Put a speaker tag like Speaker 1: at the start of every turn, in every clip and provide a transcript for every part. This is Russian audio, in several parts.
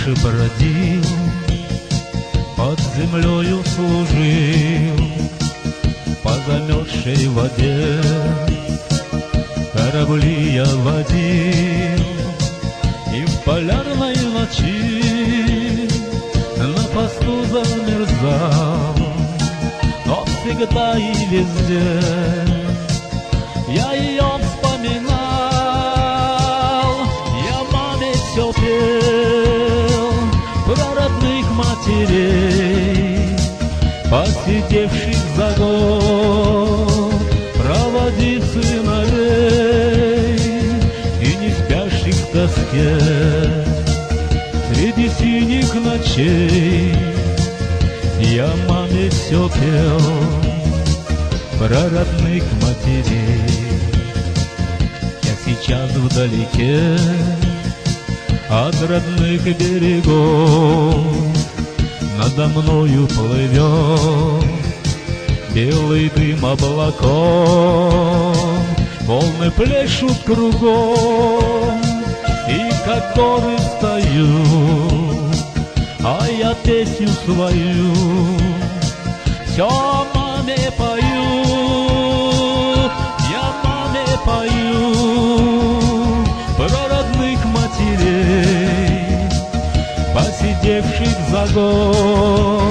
Speaker 1: дальше бродил, под землею служил, по замерзшей воде корабли я водил, и в полярной ночи на посту замерзал, но всегда и везде я ее вспоминал. Я маме все пел про родных матерей, посидевших за год, проводив сыновей и не спящих в тоске среди синих ночей. Я маме все пел про родных матерей. Я сейчас вдалеке от родных берегов, надо мною плывет белый дым облаков, волны плещут кругом, и как горы встают, а я песню свою все маме пою. Я маме пою про родных матерей, посидевших за год,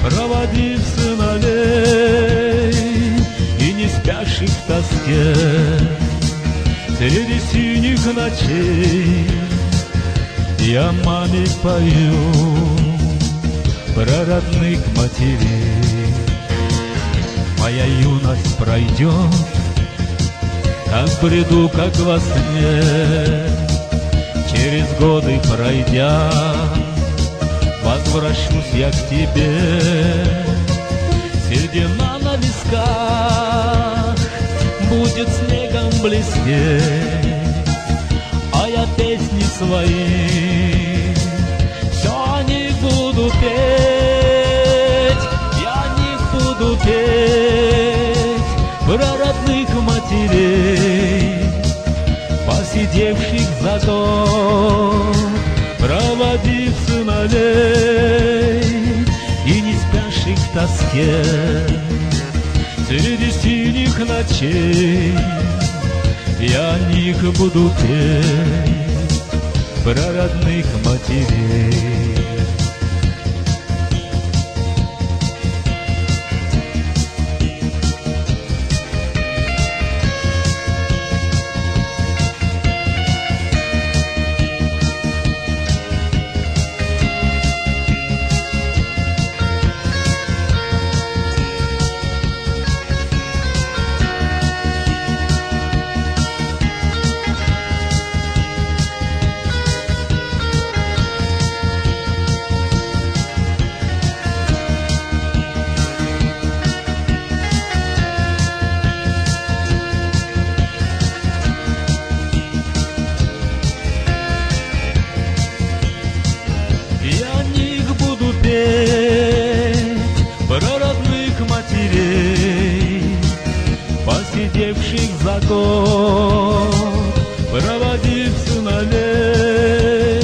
Speaker 1: проводив сыновей и не спящих в тоске среди синих ночей. Я маме пою про родных матерей. Моя юность пройдет, как в бреду, как во сне, через годы пройдя, возвращусь я к тебе. Седина на висках будет снегом блестеть, а я песни свои все о них буду петь. Я о них буду петь про родных матерей, посидевших за год, проводив сыновей и не спящих в тоске среди синих ночей. Я о них буду петь про родных матерей. Про родных матерей, посидевших за год, проводив сыновей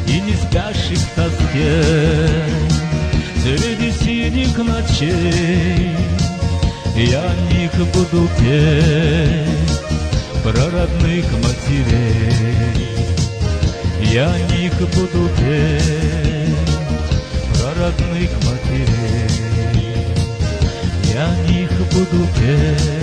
Speaker 1: и не спящих в тоске среди синих ночей. Я о них буду петь про родных матерей. Я о них буду петь про родных матерей. Я о них буду петь